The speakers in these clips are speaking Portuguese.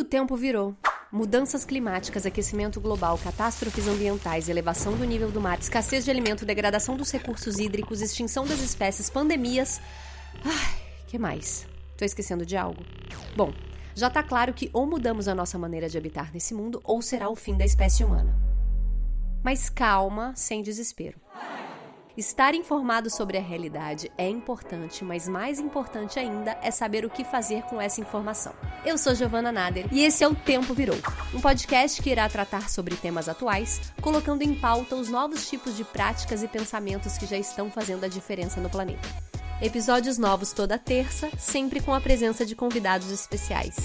tempo virou. Mudanças climáticas, aquecimento global, catástrofes ambientais, elevação do nível do mar, escassez de alimento, degradação dos recursos hídricos, extinção das espécies, pandemias... que mais? Tô esquecendo de algo? Bom, já tá claro que ou mudamos a nossa maneira de habitar nesse mundo ou será o fim da espécie humana. Mas calma, sem desespero. Estar informado sobre a realidade é importante, mas mais importante ainda é saber o que fazer com essa informação. Eu sou Giovana Nader e esse é o Tempo Virou, um podcast que irá tratar sobre temas atuais, colocando em pauta os novos tipos de práticas e pensamentos que já estão fazendo a diferença no planeta. Episódios novos toda terça, sempre com a presença de convidados especiais.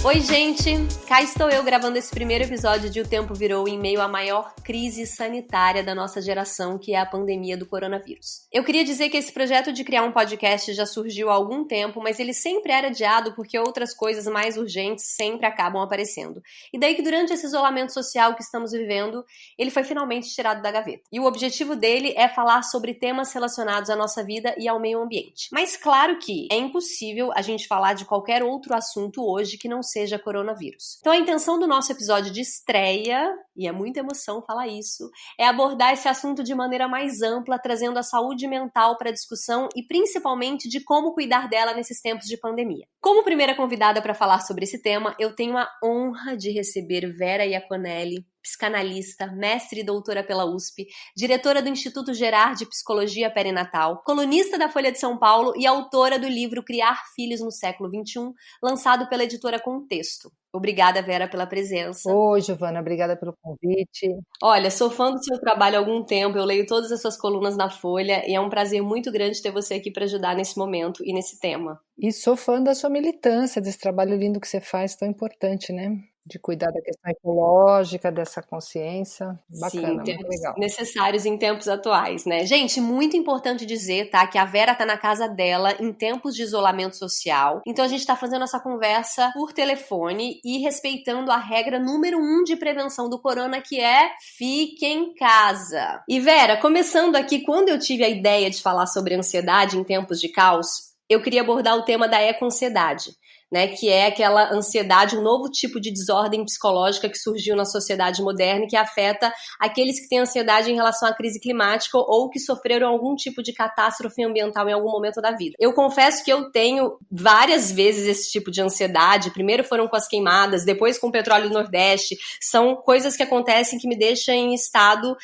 Oi, gente! Cá estou eu gravando esse primeiro episódio de O Tempo Virou em meio à maior crise sanitária da nossa geração, que é a pandemia do coronavírus. Eu queria dizer que esse projeto de criar um podcast já surgiu há algum tempo, mas ele sempre era adiado porque outras coisas mais urgentes sempre acabam aparecendo. E daí que durante esse isolamento social que estamos vivendo, ele foi finalmente tirado da gaveta. E o objetivo dele é falar sobre temas relacionados à nossa vida e ao meio ambiente. Mas claro que é impossível a gente falar de qualquer outro assunto hoje que não seja coronavírus. Então a intenção do nosso episódio de estreia, e é muita emoção falar isso, é abordar esse assunto de maneira mais ampla, trazendo a saúde mental para a discussão e principalmente de como cuidar dela nesses tempos de pandemia. Como primeira convidada para falar sobre esse tema, eu tenho a honra de receber Vera Iaconelli, psicanalista, mestre e doutora pela USP, diretora do Instituto Gerard de Psicologia Perinatal, colunista da Folha de São Paulo e autora do livro Criar Filhos no Século XXI, lançado pela editora Contexto. Obrigada, Vera, pela presença. Oi, Giovana, obrigada pelo convite. Olha, sou fã do seu trabalho há algum tempo, eu leio todas as suas colunas na Folha e é um prazer muito grande ter você aqui para ajudar nesse momento e nesse tema. E sou fã da sua militância, desse trabalho lindo que você faz, tão importante, né? De cuidar da questão ecológica, dessa consciência. Bacana, Sim, muito legal. Necessários em tempos atuais, né? Gente, muito importante dizer, tá, que a Vera tá na casa dela em tempos de isolamento social. Então a gente tá fazendo essa conversa por telefone e respeitando a regra número 1 de prevenção do corona, que é fique em casa. E Vera, começando aqui, quando eu tive a ideia de falar sobre ansiedade em tempos de caos, eu queria abordar o tema da eco-ansiedade, né, que é aquela ansiedade, um novo tipo de desordem psicológica que surgiu na sociedade moderna e que afeta aqueles que têm ansiedade em relação à crise climática ou que sofreram algum tipo de catástrofe ambiental em algum momento da vida. Eu confesso que eu tenho várias vezes esse tipo de ansiedade, primeiro foram com as queimadas, depois com o petróleo do Nordeste, são coisas que acontecem que me deixam em estado,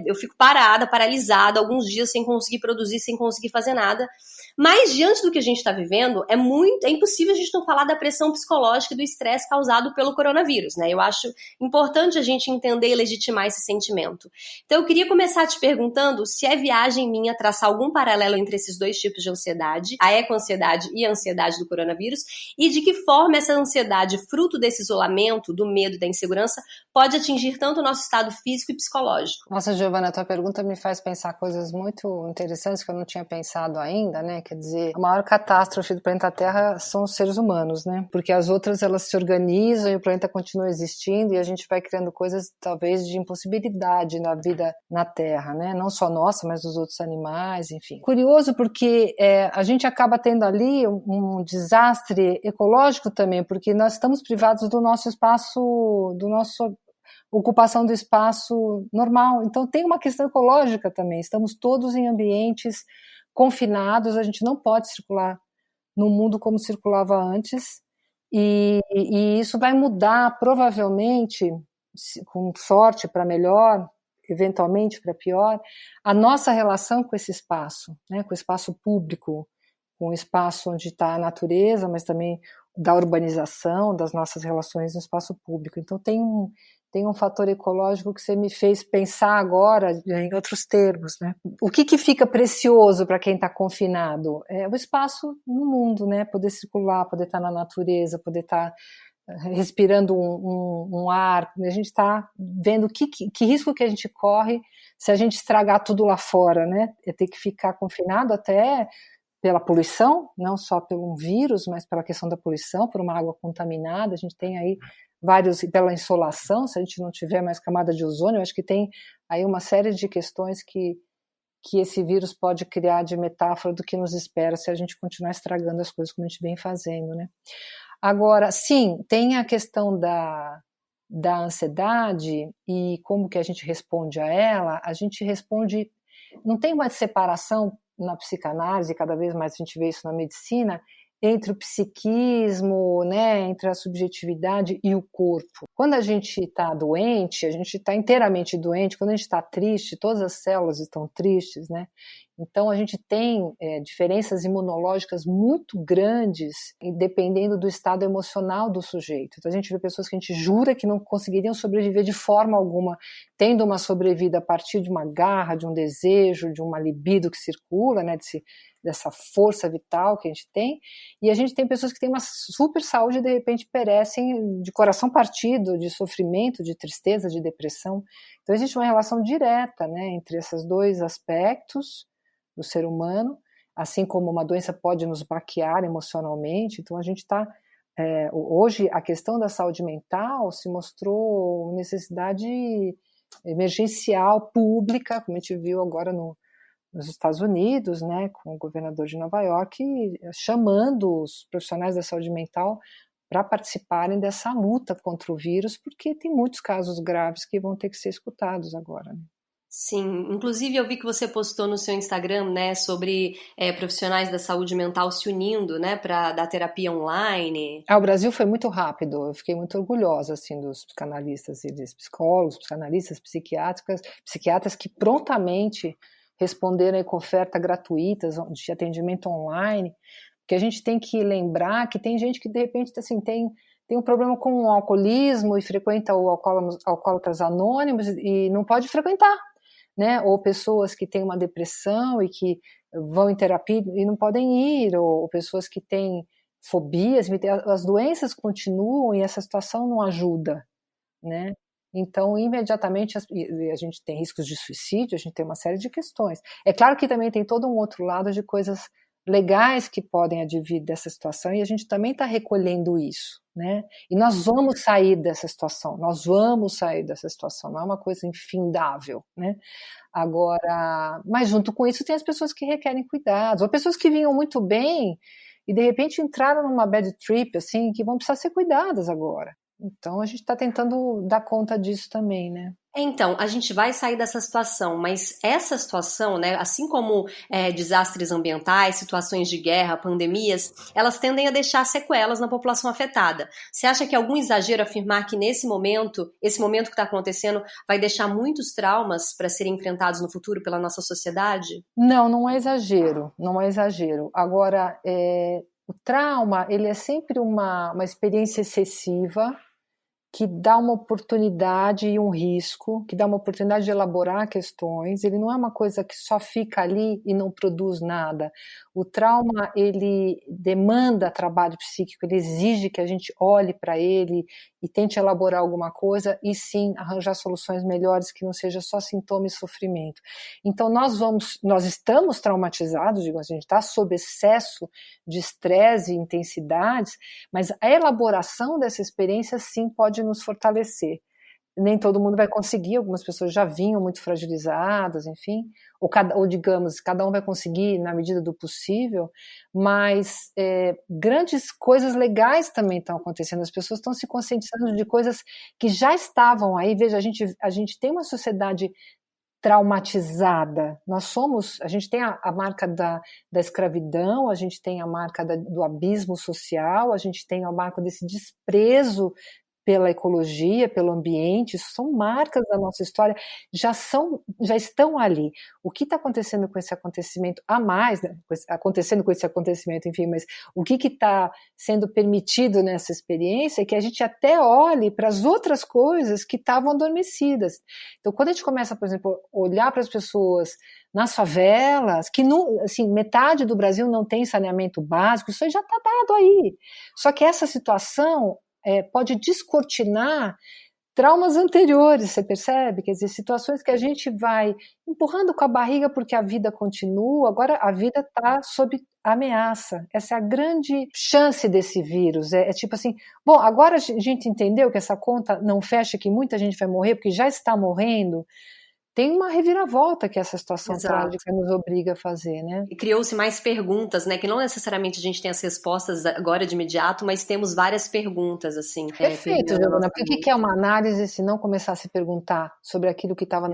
eu fico paralisada, alguns dias sem conseguir produzir, sem conseguir fazer nada. Mas, diante do que a gente está vivendo, é impossível a gente não falar da pressão psicológica e do estresse causado pelo coronavírus, né? Eu acho importante a gente entender e legitimar esse sentimento. Então, eu queria começar te perguntando se é viagem minha traçar algum paralelo entre esses dois tipos de ansiedade, a eco-ansiedade e a ansiedade do coronavírus, e de que forma essa ansiedade, fruto desse isolamento, do medo e da insegurança, pode atingir tanto o nosso estado físico e psicológico. Nossa, Giovana, a tua pergunta me faz pensar coisas muito interessantes que eu não tinha pensado ainda, né? Quer dizer, a maior catástrofe do planeta Terra são os seres humanos, né? Porque as outras, elas se organizam e o planeta continua existindo e a gente vai criando coisas, talvez, de impossibilidade na vida na Terra, né? Não só nossa, mas dos outros animais, enfim. Curioso porque a gente acaba tendo ali um desastre ecológico também, porque nós estamos privados do nosso espaço, do nosso ocupação do espaço normal. Então tem uma questão ecológica também. Estamos todos em ambientes confinados, a gente não pode circular no mundo como circulava antes, e isso vai mudar provavelmente, com sorte para melhor, eventualmente para pior, a nossa relação com esse espaço, né, com o espaço público, com o espaço onde está a natureza, mas também da urbanização, das nossas relações no espaço público. Então tem um fator ecológico que você me fez pensar agora em outros termos, né? O que fica precioso para quem está confinado? É o espaço no mundo, né? Poder circular, poder estar na natureza, poder estar respirando um ar. A gente está vendo que risco que a gente corre se a gente estragar tudo lá fora, né? É ter que ficar confinado até pela poluição, não só pelo vírus, mas pela questão da poluição, por uma água contaminada. A gente tem aí pela insolação, se a gente não tiver mais camada de ozônio, eu acho que tem aí uma série de questões que que esse vírus pode criar de metáfora do que nos espera se a gente continuar estragando as coisas como a gente vem fazendo, né? Agora, sim, tem a questão da ansiedade e como que a gente responde a ela. A gente responde, não tem uma separação na psicanálise, cada vez mais a gente vê isso na medicina, entre o psiquismo, né, entre a subjetividade e o corpo. Quando a gente está doente, a gente está inteiramente doente. Quando a gente está triste, todas as células estão tristes, né? Então a gente tem diferenças imunológicas muito grandes, dependendo do estado emocional do sujeito. Então a gente vê pessoas que a gente jura que não conseguiriam sobreviver de forma alguma, tendo uma sobrevida a partir de uma garra, de um desejo, de uma libido que circula, né, dessa força vital que a gente tem, e a gente tem pessoas que têm uma super saúde e de repente perecem de coração partido, de sofrimento, de tristeza, de depressão. Então existe uma relação direta, né, entre esses dois aspectos do ser humano, assim como uma doença pode nos baquear emocionalmente. Então a gente está... hoje a questão da saúde mental se mostrou necessidade emergencial, pública, como a gente viu agora nos Estados Unidos, né, com o governador de Nova York chamando os profissionais da saúde mental para participarem dessa luta contra o vírus, porque tem muitos casos graves que vão ter que ser escutados agora, né? Sim, inclusive eu vi que você postou no seu Instagram, né, sobre profissionais da saúde mental se unindo, né, para dar terapia online. O Brasil foi muito rápido, eu fiquei muito orgulhosa, assim, dos psicanalistas e dos psicólogos, psicanalistas, psiquiatras que prontamente responderam com oferta gratuitas de atendimento online, porque a gente tem que lembrar que tem gente que de repente assim, tem um problema com o alcoolismo e frequenta o Alcoólatras Anônimos e não pode frequentar, né? Ou pessoas que têm uma depressão e que vão em terapia e não podem ir, ou pessoas que têm fobias, as doenças continuam e essa situação não ajuda, né? Então, imediatamente, a gente tem riscos de suicídio, a gente tem uma série de questões. É claro que também tem todo um outro lado de coisas legais que podem advir dessa situação e a gente também está recolhendo isso, né? E nós vamos sair dessa situação, não é uma coisa infindável, né? Agora, mas junto com isso tem as pessoas que requerem cuidados, ou pessoas que vinham muito bem e de repente entraram numa bad trip, assim, que vão precisar ser cuidadas agora. Então a gente está tentando dar conta disso também, né? Então, a gente vai sair dessa situação, mas essa situação, né, assim como desastres ambientais, situações de guerra, pandemias, elas tendem a deixar sequelas na população afetada. Você acha que é algum exagero afirmar que esse momento que está acontecendo, vai deixar muitos traumas para serem enfrentados no futuro pela nossa sociedade? Não é exagero, não é exagero. Agora, o trauma, ele é sempre uma experiência excessiva, que dá uma oportunidade e um risco, que dá uma oportunidade de elaborar questões. Ele não é uma coisa que só fica ali e não produz nada. O trauma, ele demanda trabalho psíquico, ele exige que a gente olhe para ele e tente elaborar alguma coisa e sim arranjar soluções melhores que não seja só sintoma e sofrimento. Então nós estamos traumatizados, a gente está sob excesso de estresse e intensidades, mas a elaboração dessa experiência sim pode nos fortalecer. Nem todo mundo vai conseguir, algumas pessoas já vinham muito fragilizadas, enfim, ou digamos, cada um vai conseguir na medida do possível, mas grandes coisas legais também estão acontecendo, as pessoas estão se conscientizando de coisas que já estavam aí. Veja, a gente tem uma sociedade traumatizada, a gente tem a marca da escravidão, a gente tem a marca do abismo social, a gente tem a marca desse desprezo pela ecologia, pelo ambiente. Isso são marcas da nossa história, já estão ali. O que está acontecendo com esse acontecimento a mais, né? Acontecendo com esse acontecimento, enfim, mas o que está sendo permitido nessa experiência é que a gente até olhe para as outras coisas que estavam adormecidas. Então, quando a gente começa, por exemplo, a olhar para as pessoas nas favelas, que assim, metade do Brasil não tem saneamento básico, isso aí já está dado aí. Só que essa situação pode descortinar traumas anteriores, você percebe? Quer dizer, situações que a gente vai empurrando com a barriga porque a vida continua, agora a vida está sob ameaça. Essa é a grande chance desse vírus. É tipo assim, bom, agora a gente entendeu que essa conta não fecha, que muita gente vai morrer porque já está morrendo. tem uma reviravolta que essa situação Exato. trágica nos obriga a fazer, né? E criou-se mais perguntas, né? Que não necessariamente a gente tem as respostas agora de imediato, mas temos várias perguntas, assim. Perfeito, Giovana, porque o que é uma análise se não começar a se perguntar sobre aquilo que estava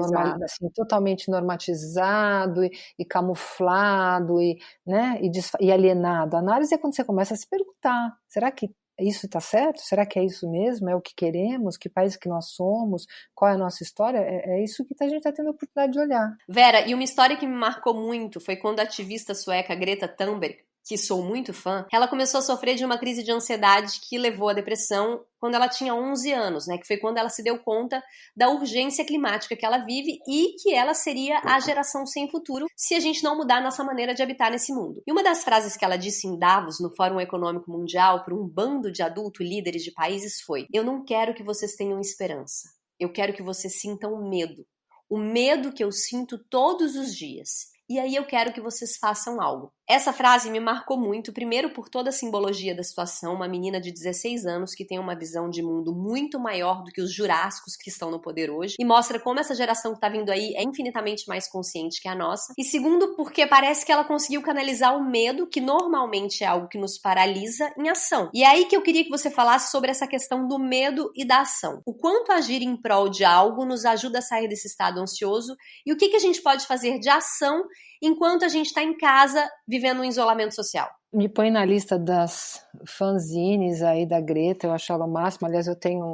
assim, totalmente normatizado e camuflado né, e alienado? A análise é quando você começa a se perguntar, será que isso está certo? Será que é isso mesmo? É o que queremos? Que país que nós somos? Qual é a nossa história? É isso que a gente está tendo a oportunidade de olhar. Vera, e uma história que me marcou muito foi quando a ativista sueca Greta Thunberg, que sou muito fã, ela começou a sofrer de uma crise de ansiedade que levou à depressão quando ela tinha 11 anos, né? Que foi quando ela se deu conta da urgência climática que ela vive e que ela seria a geração sem futuro se a gente não mudar a nossa maneira de habitar nesse mundo. E uma das frases que ela disse em Davos, no Fórum Econômico Mundial, para um bando de adultos líderes de países foi: eu não quero que vocês tenham esperança, eu quero que vocês sintam medo. O medo que eu sinto todos os dias. E aí eu quero que vocês façam algo. Essa frase me marcou muito, primeiro por toda a simbologia da situação, uma menina de 16 anos que tem uma visão de mundo muito maior do que os jurássicos que estão no poder hoje, e mostra como essa geração que tá vindo aí é infinitamente mais consciente que a nossa. E segundo, porque parece que ela conseguiu canalizar o medo, que normalmente é algo que nos paralisa, em ação. E é aí que eu queria que você falasse sobre essa questão do medo e da ação. O quanto agir em prol de algo nos ajuda a sair desse estado ansioso e o que a gente pode fazer de ação enquanto a gente está em casa vivendo um isolamento social. Me põe na lista das fanzines aí da Greta, eu acho ela o máximo. Aliás, eu tenho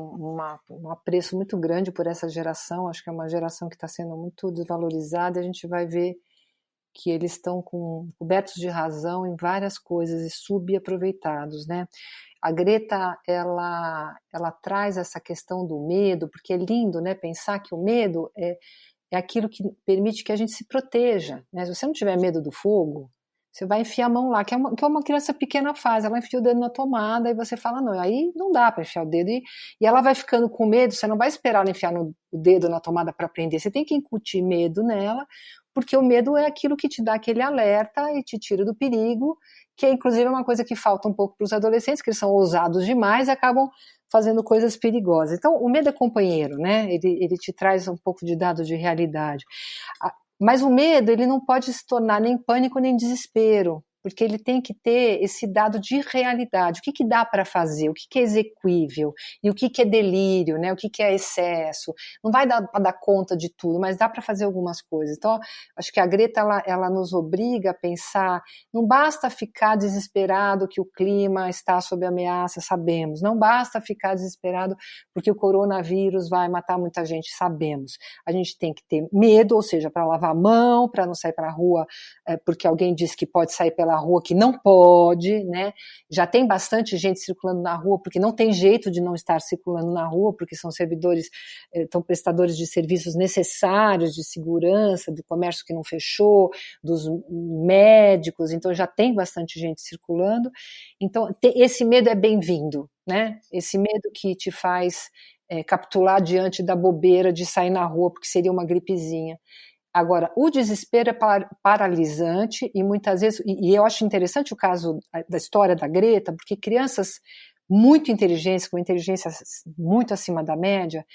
um apreço muito grande por essa geração, acho que é uma geração que está sendo muito desvalorizada, a gente vai ver que eles estão cobertos de razão em várias coisas e subaproveitados, né? A Greta, ela traz essa questão do medo, porque é lindo, né, pensar que o medo é aquilo que permite que a gente se proteja, né? Se você não tiver medo do fogo, você vai enfiar a mão lá, que é uma criança pequena faz, ela enfia o dedo na tomada e você fala, não, aí não dá para enfiar o dedo, e ela vai ficando com medo, você não vai esperar ela enfiar o dedo na tomada para aprender, você tem que incutir medo nela, porque o medo é aquilo que te dá aquele alerta e te tira do perigo, que é inclusive uma coisa que falta um pouco para os adolescentes, que eles são ousados demais e acabam fazendo coisas perigosas. Então, o medo é companheiro, né? Ele te traz um pouco de dado de realidade. Mas o medo, ele não pode se tornar nem pânico nem desespero, porque ele tem que ter esse dado de realidade. O que dá para fazer? O que é exequível? E o que é delírio, né? O que é excesso? Não vai dar para dar conta de tudo, mas dá para fazer algumas coisas. Então, acho que a Greta, ela nos obriga a pensar, não basta ficar desesperado que o clima está sob ameaça, sabemos. Não basta ficar desesperado porque o coronavírus vai matar muita gente, sabemos. A gente tem que ter medo, ou seja, para lavar a mão, para não sair para a rua, porque alguém disse que pode sair pela rua, que não pode, né? Já tem bastante gente circulando na rua, porque não tem jeito de não estar circulando na rua, porque são servidores, são prestadores de serviços necessários, de segurança, do comércio que não fechou, dos médicos, então já tem bastante gente circulando. Então, esse medo é bem-vindo, né? Esse medo que te faz capitular diante da bobeira de sair na rua, porque seria uma gripezinha. Agora, o desespero é paralisante e muitas vezes, e eu acho interessante o caso da história da Greta, porque crianças muito inteligentes, com inteligência muito acima da média,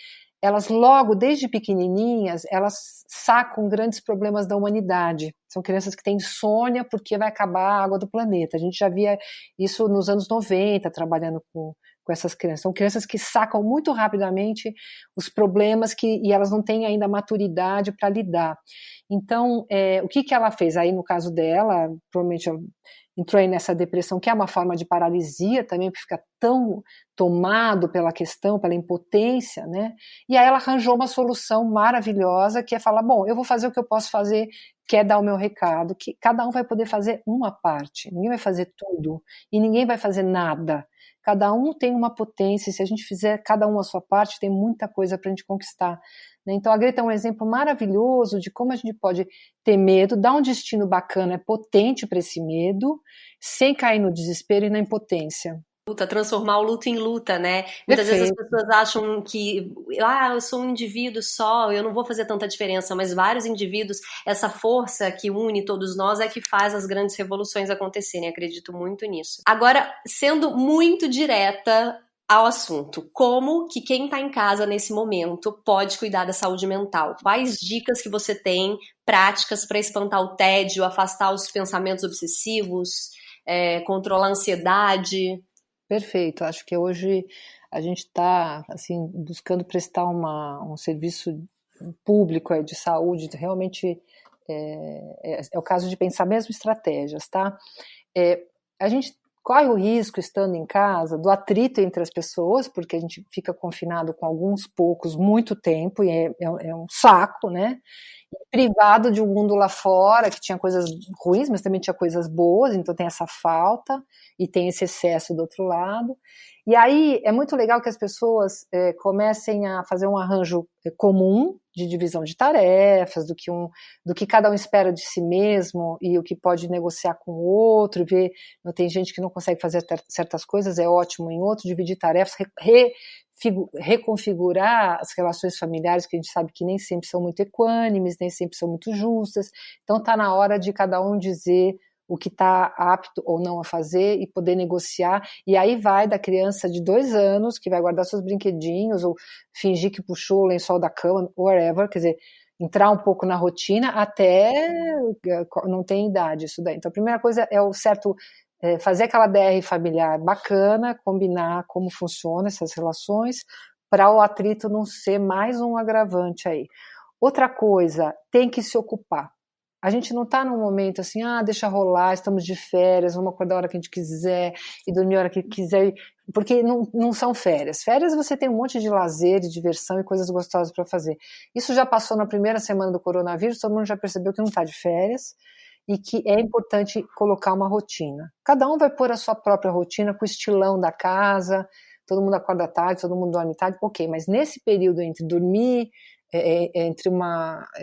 elas logo, desde pequenininhas, elas sacam grandes problemas da humanidade. São crianças que têm insônia porque vai acabar a água do planeta. A gente já via isso nos anos 90, trabalhando com essas crianças. São crianças que sacam muito rapidamente os problemas e elas não têm ainda maturidade para lidar. Então, o que ela fez? Aí, no caso dela, provavelmente entrou aí nessa depressão, que é uma forma de paralisia também, porque fica tão tomado pela questão, pela impotência, né? E aí ela arranjou uma solução maravilhosa, que é falar, bom, eu vou fazer o que eu posso fazer, que é dar o meu recado, que cada um vai poder fazer uma parte, ninguém vai fazer tudo, e ninguém vai fazer nada. Cada um tem uma potência, e se a gente fizer cada um a sua parte, tem muita coisa para a gente conquistar. Então a Greta é um exemplo maravilhoso de como a gente pode ter medo, dar um destino bacana, potente para esse medo, sem cair no desespero e na impotência. Transformar o luto em luta, né? Muitas vezes as pessoas acham que eu sou um indivíduo só, eu não vou fazer tanta diferença, mas vários indivíduos, essa força que une todos nós é que faz as grandes revoluções acontecerem, acredito muito nisso. Agora, sendo muito direta, ao assunto. Como que quem está em casa nesse momento pode cuidar da saúde mental? Quais dicas que você tem, práticas para espantar o tédio, afastar os pensamentos obsessivos, controlar a ansiedade? Perfeito. Acho que hoje a gente está assim, buscando prestar um serviço público de saúde, realmente é o caso de pensar mesmo estratégias, tá? A gente corre o risco, estando em casa, do atrito entre as pessoas, porque a gente fica confinado com alguns poucos muito tempo, e é um saco, né? Privado de um mundo lá fora, que tinha coisas ruins, mas também tinha coisas boas, então tem essa falta, e tem esse excesso do outro lado. E aí é muito legal que as pessoas comecem a fazer um arranjo comum de divisão de tarefas, do que cada um espera de si mesmo e o que pode negociar com o outro, ver, não tem gente que não consegue fazer certas coisas, é ótimo em outro, dividir tarefas, reconfigurar as relações familiares, que a gente sabe que nem sempre são muito equânimes, nem sempre são muito justas, então está na hora de cada um dizer o que está apto ou não a fazer e poder negociar, e aí vai da criança de 2 anos, que vai guardar seus brinquedinhos, ou fingir que puxou o lençol da cama, whatever, quer dizer, entrar um pouco na rotina, até não tem idade isso daí. Então a primeira coisa é o certo, fazer aquela DR familiar bacana, combinar como funcionam essas relações, para o atrito não ser mais um agravante aí. Outra coisa, tem que se ocupar. A gente não está num momento assim, deixa rolar, estamos de férias, vamos acordar a hora que a gente quiser e dormir a hora que quiser, porque não são férias. Férias você tem um monte de lazer, de diversão e coisas gostosas para fazer. Isso já passou na primeira semana do coronavírus, todo mundo já percebeu que não está de férias e que é importante colocar uma rotina. Cada um vai pôr a sua própria rotina com o estilão da casa, todo mundo acorda tarde, todo mundo dorme tarde, ok, mas nesse período entre dormir, entre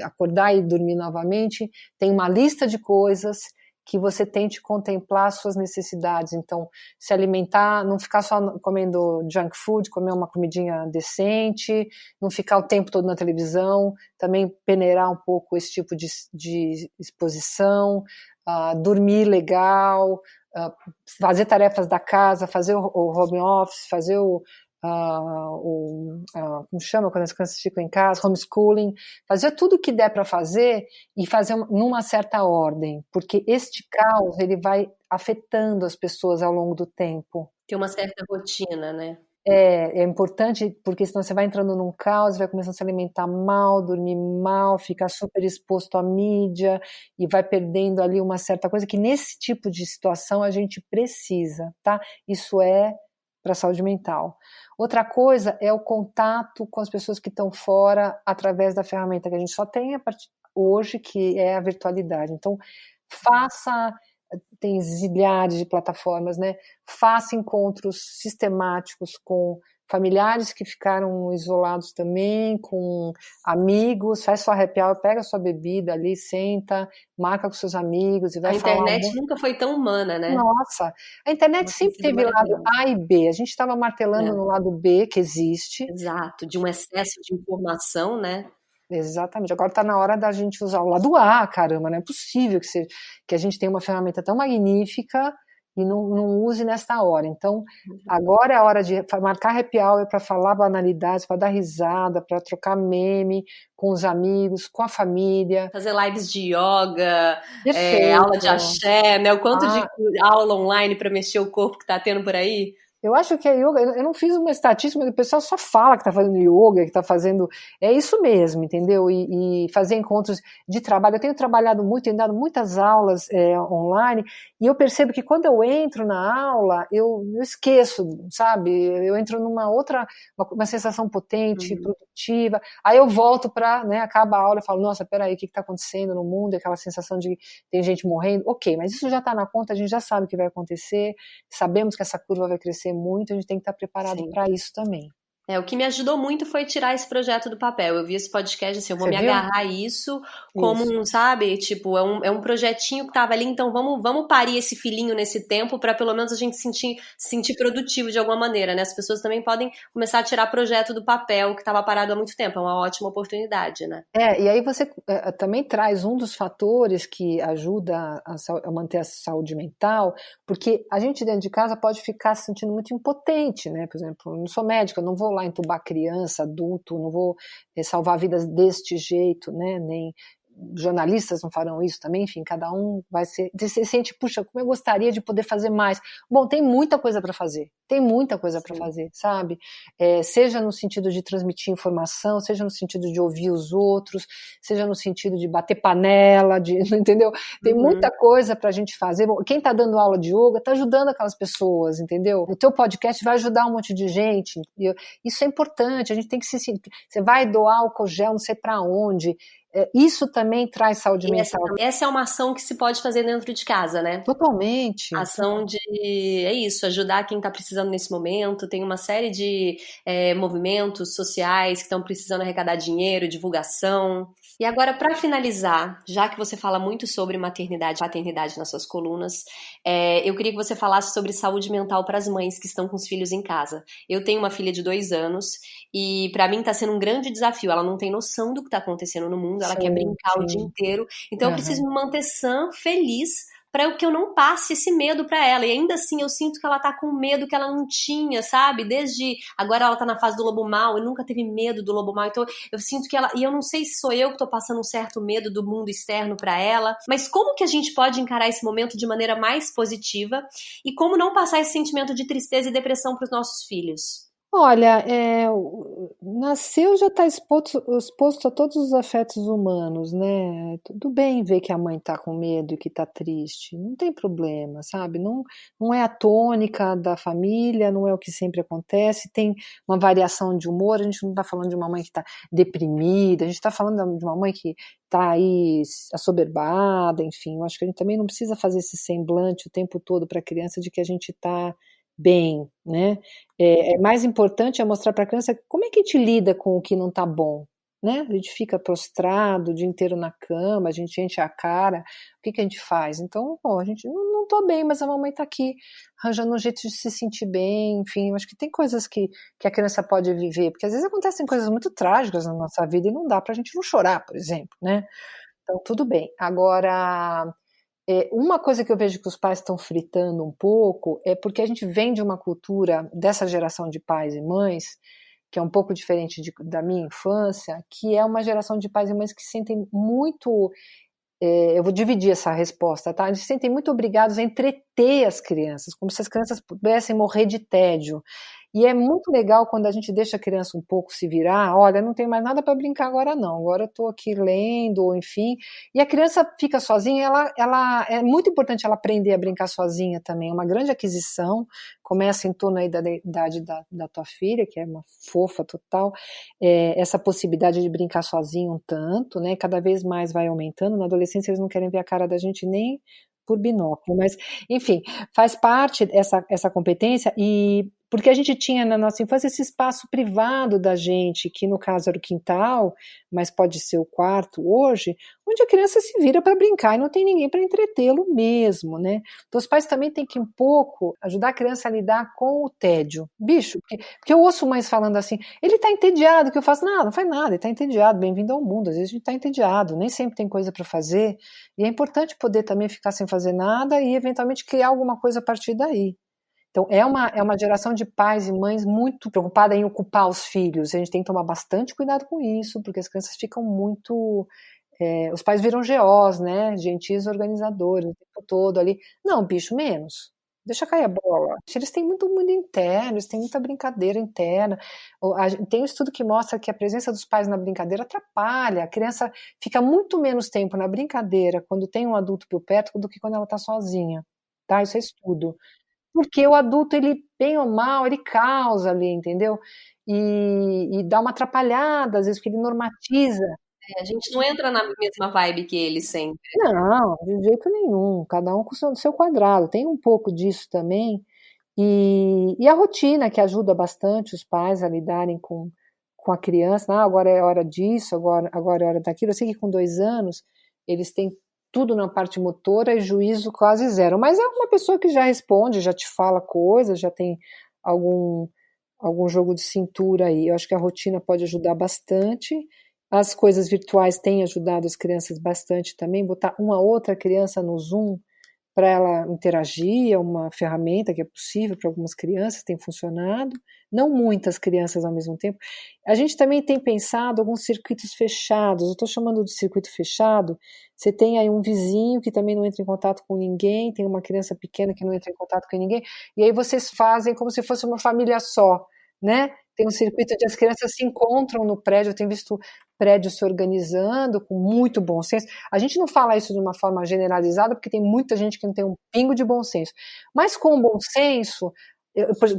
acordar e dormir novamente, tem uma lista de coisas que você tente contemplar as suas necessidades. Então, se alimentar, não ficar só comendo junk food, comer uma comidinha decente, não ficar o tempo todo na televisão, também peneirar um pouco esse tipo de exposição, dormir legal, fazer tarefas da casa, fazer o home office, fazer como chama quando as crianças ficam em casa, homeschooling, fazer tudo o que der para fazer e fazer numa certa ordem, porque este caos ele vai afetando as pessoas ao longo do tempo. Tem uma certa rotina, né? É importante, porque senão você vai entrando num caos, vai começando a se alimentar mal, dormir mal, ficar super exposto à mídia e vai perdendo ali uma certa coisa que nesse tipo de situação a gente precisa, tá? Isso é para a saúde mental. Outra coisa é o contato com as pessoas que estão fora através da ferramenta que a gente só tem hoje, que é a virtualidade. Então, tem zilhares de plataformas, né? Faça encontros sistemáticos com familiares que ficaram isolados também, com amigos, faz sua happy hour, pega sua bebida ali, senta, marca com seus amigos e vai falar. A internet nunca foi tão humana, né? Nossa, a internet sempre teve lado A e B, a gente estava martelando no lado B, que existe. Exato, de um excesso de informação, né? Exatamente, agora está na hora da gente usar o lado A, caramba, não é possível que a gente tenha uma ferramenta tão magnífica e não use nesta hora. Então, agora é a hora de marcar happy hour para falar banalidades, para dar risada, para trocar meme com os amigos, com a família. Fazer lives de yoga, aula de axé, né? O quanto de aula online para mexer o corpo que está tendo por aí. Eu acho que a yoga, eu não fiz uma estatística, mas o pessoal só fala que está fazendo yoga, que está fazendo. É isso mesmo, entendeu? E fazer encontros de trabalho. Eu tenho trabalhado muito, tenho dado muitas aulas online, e eu percebo que quando eu entro na aula, eu esqueço, sabe? Eu entro numa outra, uma sensação potente, produtiva. Aí eu volto para, né, acaba a aula e falo, nossa, peraí, o que está acontecendo no mundo? Aquela sensação de tem gente morrendo. Ok, mas isso já está na conta, a gente já sabe o que vai acontecer, sabemos que essa curva vai crescer muito, a gente tem que estar preparado para isso também. O que me ajudou muito foi tirar esse projeto do papel. Eu vi esse podcast assim, eu vou Você me viu? agarrar a isso como Isso. sabe, tipo, é um projetinho que tava ali, então vamos parir esse filhinho nesse tempo para pelo menos a gente sentir produtivo de alguma maneira, né? As pessoas também podem começar a tirar projeto do papel que estava parado há muito tempo. É uma ótima oportunidade, né? E aí você também traz um dos fatores que ajuda a manter a saúde mental, porque a gente dentro de casa pode ficar se sentindo muito impotente, né? Por exemplo, eu não sou médica, eu não vou lá entubar criança, adulto, não vou salvar vidas deste jeito, né? Nem jornalistas não farão isso também, enfim, cada um vai ser. Você sente, puxa, como eu gostaria de poder fazer mais. Bom, tem muita coisa para fazer, sabe? Seja no sentido de transmitir informação, seja no sentido de ouvir os outros, seja no sentido de bater panela, entendeu? Tem muita coisa para a gente fazer. Bom, quem está dando aula de yoga está ajudando aquelas pessoas, entendeu? O teu podcast vai ajudar um monte de gente. Isso é importante, a gente tem que se sentir. Você vai doar álcool gel, não sei para onde. Isso também traz saúde mental. Essa é uma ação que se pode fazer dentro de casa, né? Totalmente. Ação é isso, ajudar quem está precisando nesse momento. Tem uma série de movimentos sociais que estão precisando arrecadar dinheiro, divulgação. E agora, para finalizar, já que você fala muito sobre maternidade e paternidade nas suas colunas, eu queria que você falasse sobre saúde mental para as mães que estão com os filhos em casa. Eu tenho uma filha de 2 anos e para mim está sendo um grande desafio. Ela não tem noção do que está acontecendo no mundo, ela quer brincar o dia inteiro. Então eu preciso me manter sã, feliz, para que eu não passe esse medo para ela. E ainda assim eu sinto que ela tá com medo que ela não tinha, sabe? Desde agora ela tá na fase do lobo mau, e nunca teve medo do lobo mau. Então eu sinto que ela, e eu não sei se sou eu que tô passando um certo medo do mundo externo para ela, mas como que a gente pode encarar esse momento de maneira mais positiva e como não passar esse sentimento de tristeza e depressão para os nossos filhos? Olha, nasceu já está exposto a todos os afetos humanos, né? Tudo bem ver que a mãe está com medo e que está triste, não tem problema, sabe? Não é a tônica da família, não é o que sempre acontece, tem uma variação de humor, a gente não está falando de uma mãe que está deprimida, a gente está falando de uma mãe que está aí assoberbada, enfim, eu acho que a gente também não precisa fazer esse semblante o tempo todo para a criança de que a gente está bem, né? Mais importante é mostrar para a criança como é que a gente lida com o que não está bom, né? A gente fica prostrado o dia inteiro na cama, a gente enche a cara, o que a gente faz? Então, a gente não tô bem, mas a mamãe está aqui arranjando um jeito de se sentir bem, enfim, eu acho que tem coisas que a criança pode viver, porque às vezes acontecem coisas muito trágicas na nossa vida e não dá para a gente não chorar, por exemplo, né? Então, tudo bem. Agora, uma coisa que eu vejo que os pais estão fritando um pouco é porque a gente vem de uma cultura dessa geração de pais e mães, que é um pouco diferente da minha infância, que é uma geração de pais e mães que se sentem muito. Eu vou dividir essa resposta, tá? Eles se sentem muito obrigados a entreter as crianças, como se as crianças pudessem morrer de tédio. E é muito legal quando a gente deixa a criança um pouco se virar, olha, não tem mais nada para brincar agora não, agora eu estou aqui lendo, ou enfim, e a criança fica sozinha, ela é muito importante ela aprender a brincar sozinha também, é uma grande aquisição, começa em torno aí da idade da tua filha, que é uma fofa total, essa possibilidade de brincar sozinho um tanto, né, cada vez mais vai aumentando, na adolescência eles não querem ver a cara da gente nem por binóculo, mas enfim, faz parte essa competência e porque a gente tinha na nossa infância esse espaço privado da gente, que no caso era o quintal, mas pode ser o quarto hoje, onde a criança se vira para brincar e não tem ninguém para entretê-lo mesmo, né? Então os pais também têm que um pouco ajudar a criança a lidar com o tédio. Bicho, porque eu ouço mães falando assim, ele está entediado, que eu faço, não faz nada, ele está entediado, bem-vindo ao mundo, às vezes a gente está entediado, nem sempre tem coisa para fazer, e é importante poder também ficar sem fazer nada e eventualmente criar alguma coisa a partir daí. Então, é uma geração de pais e mães muito preocupada em ocupar os filhos. A gente tem que tomar bastante cuidado com isso, porque as crianças ficam muito... os pais viram GOs, né? Gentis organizadores, o tempo todo ali. Não, bicho, menos. Deixa cair a bola. Eles têm muito mundo interno, eles têm muita brincadeira interna. Tem um estudo que mostra que a presença dos pais na brincadeira atrapalha. A criança fica muito menos tempo na brincadeira quando tem um adulto por perto do que quando ela está sozinha. Tá? Isso é estudo. Porque o adulto, ele, bem ou mal, ele causa ali, entendeu? E dá uma atrapalhada, às vezes, porque ele normatiza. A gente não entra na mesma vibe que eles sempre. Não, de jeito nenhum. Cada um com o seu quadrado. Tem um pouco disso também, E a rotina, que ajuda bastante os pais a lidarem com a criança. Agora é hora disso, agora é hora daquilo. Eu sei que com 2 anos eles têm tudo na parte motora e juízo quase zero. Mas é uma pessoa que já responde, já te fala coisas, já tem algum jogo de cintura aí. Eu acho que a rotina pode ajudar bastante. As coisas virtuais têm ajudado as crianças bastante também. Botar uma outra criança no Zoom para ela interagir, é uma ferramenta que é possível para algumas crianças, tem funcionado, não muitas crianças ao mesmo tempo. A gente também tem pensado alguns circuitos fechados, eu estou chamando de circuito fechado, você tem aí um vizinho que também não entra em contato com ninguém, tem uma criança pequena que não entra em contato com ninguém, e aí vocês fazem como se fosse uma família só, né? Tem um circuito de as crianças se encontram no prédio, eu tenho visto prédios se organizando com muito bom senso. A gente não fala isso de uma forma generalizada, porque tem muita gente que não tem um pingo de bom senso. Mas com bom senso,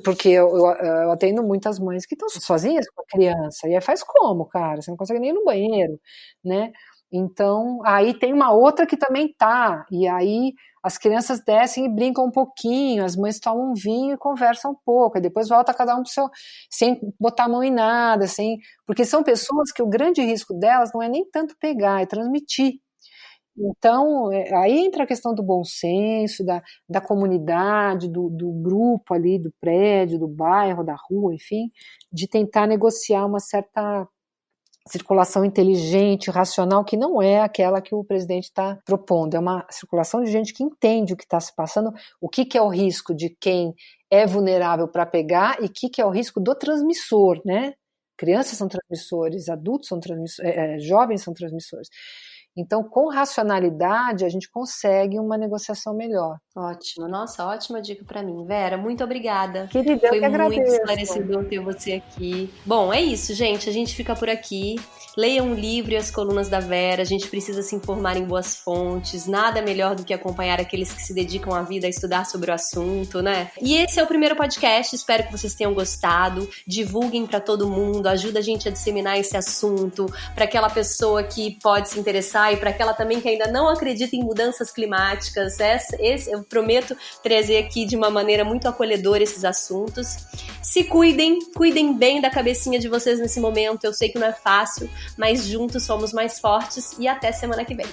porque eu atendo muitas mães que estão sozinhas com a criança, e aí faz como, cara? Você não consegue nem ir no banheiro, né? Então, aí tem uma outra que também tá, e aí as crianças descem e brincam um pouquinho, as mães tomam um vinho e conversam um pouco, e depois volta cada um pro seu, sem botar a mão em nada, porque são pessoas que o grande risco delas não é nem tanto pegar, é transmitir. Então, aí entra a questão do bom senso, da comunidade, do grupo ali, do prédio, do bairro, da rua, enfim, de tentar negociar uma certa circulação inteligente, racional, que não é aquela que o presidente está propondo. É uma circulação de gente que entende o que está se passando, o que é o risco de quem é vulnerável para pegar e o que é o risco do transmissor, né? Crianças são transmissores, adultos são transmissores, jovens são transmissores. Então, com racionalidade, a gente consegue uma negociação melhor. Ótimo, nossa, ótima dica para mim. Vera, muito obrigada. Querida, foi eu que muito agradeço. Esclarecedor ter você aqui. Bom, é isso, gente. A gente fica por aqui. Leiam o livro e as colunas da Vera. A gente precisa se informar em boas fontes. Nada melhor do que acompanhar aqueles que se dedicam a vida a estudar sobre o assunto, né? E esse é o primeiro podcast. Espero que vocês tenham gostado. Divulguem para todo mundo. Ajuda a gente a disseminar esse assunto para aquela pessoa que pode se interessar e para aquela também que ainda não acredita em mudanças climáticas. Eu prometo trazer aqui de uma maneira muito acolhedora esses assuntos. Se cuidem bem da cabecinha de vocês nesse momento. Eu sei que não é fácil, mas juntos somos mais fortes e até semana que vem.